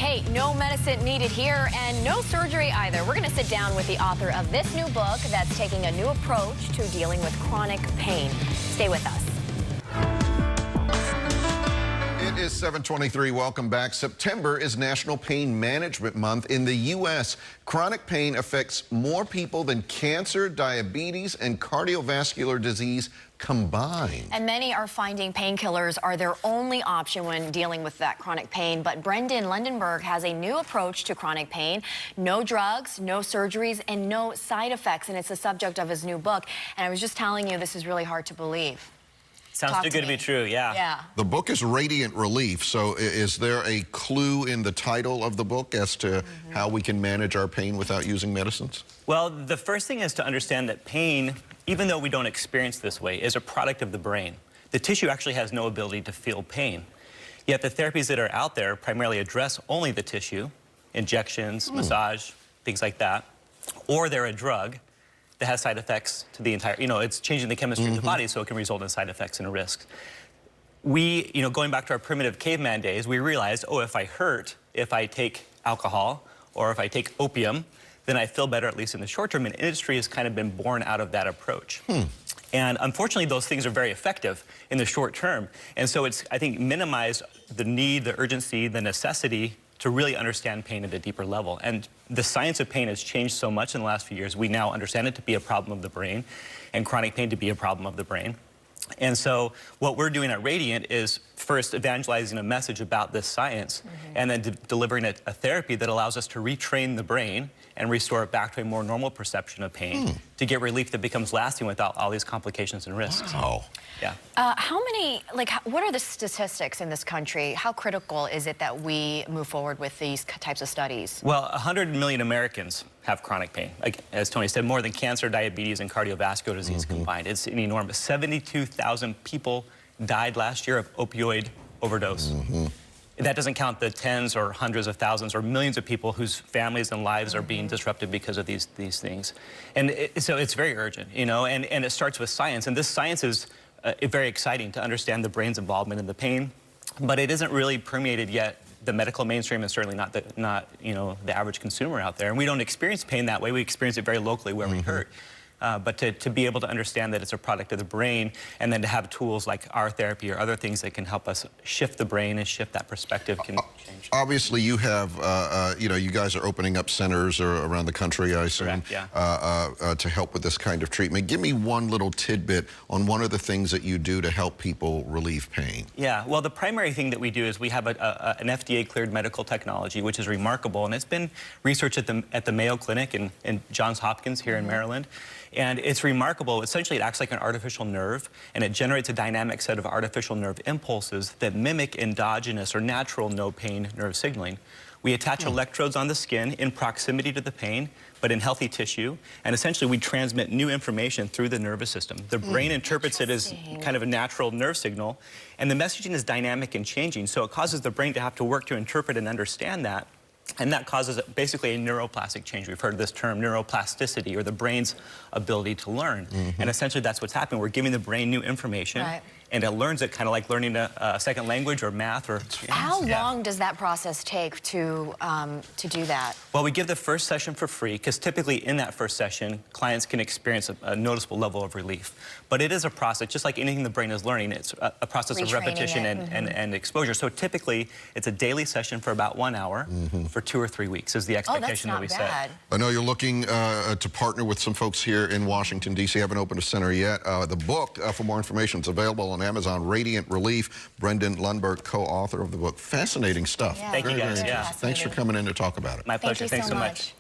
Hey, no medicine needed here and no surgery either. We're going to sit down with the author of this new book that's taking a new approach to dealing with chronic pain. Stay with us. It is 7:23. Welcome back. September is National Pain Management Month. In the U.S., chronic pain affects more people than cancer, diabetes, and cardiovascular disease combined. And many are finding painkillers are their only option when dealing with that chronic pain. But Brendon Lundberg has a new approach to chronic pain. No drugs, no surgeries, and no side effects. And it's the subject of his new book. And I was just telling you, this is really hard to believe. Sounds too good to be true, yeah. Yeah. The book is Radiant Relief, so is there a clue in the title of the book as to how we can manage our pain without using medicines? Well, the first thing is to understand that pain, even though we don't experience this way, is a product of the brain. The tissue actually has no ability to feel pain. Yet the therapies that are out there primarily address only the tissue, injections, massage, things like that, or they're a drug that has side effects to the entire, it's changing the chemistry of the body, so it can result in side effects and risks. We, going back to our primitive caveman days, we realized, oh, if I hurt, if I take alcohol or if I take opium, then I feel better, at least in the short term. And industry has kind of been born out of that approach. And unfortunately, those things are very effective in the short term. And so it's, I think, minimized the need, the urgency, the necessity to really understand pain at a deeper level. And the science of pain has changed so much in the last few years. We now understand it to be a problem of the brain and chronic pain to be a problem of the brain. And so what we're doing at Radiant is first evangelizing a message about this science and then delivering a therapy that allows us to retrain the brain and restore it back to a more normal perception of pain to get relief that becomes lasting without all these complications and risks. Wow. Yeah. How many, what are the statistics in this country? How critical is it that we move forward with these types of studies? Well, 100 million Americans have chronic pain. Like, as Tony said, more than cancer, diabetes, and cardiovascular disease combined. It's an enormous. 72,000 people died last year of opioid overdose. That doesn't count the tens or hundreds of thousands or millions of people whose families and lives are being disrupted because of these things. And so it's very urgent, and it starts with science. And this science is very exciting to understand the brain's involvement in the pain, but it isn't really permeated yet the medical mainstream, and certainly not the average consumer out there. And we don't experience pain that way. We experience it very locally where we hurt. But to be able to understand that it's a product of the brain, and then to have tools like our therapy or other things that can help us shift the brain and shift that perspective can change. Obviously, you have, you guys are opening up centers around the country, I assume, Correct, yeah. To help with this kind of treatment. Give me one little tidbit on one of the things that you do to help people relieve pain. Yeah, well, the primary thing that we do is we have an FDA-cleared medical technology, which is remarkable, and it's been researched at the Mayo Clinic and Johns Hopkins here in Maryland. And it's remarkable. Essentially, it acts like an artificial nerve, and it generates a dynamic set of artificial nerve impulses that mimic endogenous or natural no-pain nerve signaling. We attach electrodes on the skin in proximity to the pain, but in healthy tissue, and essentially we transmit new information through the nervous system. The brain interprets it as kind of a natural nerve signal, and the messaging is dynamic and changing, so it causes the brain to have to work to interpret and understand that. And that causes basically a neuroplastic change. We've heard this term, neuroplasticity, or the brain's ability to learn. And essentially that's what's happening. We're giving the brain new information, and it learns it kind of like learning a second language or math. Or How long does that process take to do that? Well, we give the first session for free, because typically in that first session, clients can experience a noticeable level of relief. But it is a process, just like anything the brain is learning, it's a process of repetition and exposure. So typically, it's a daily session for about 1 hour for 2 or 3 weeks is the expectation that we set. I know you're looking to partner with some folks here in Washington, D.C. Haven't opened a center yet. The book, for more information, is available on Amazon. Radiant Relief. Brendon Lundberg, co-author of the book. Fascinating stuff. Thank you, guys. Thanks for coming in to talk about it. My pleasure. Thank you Thanks so much.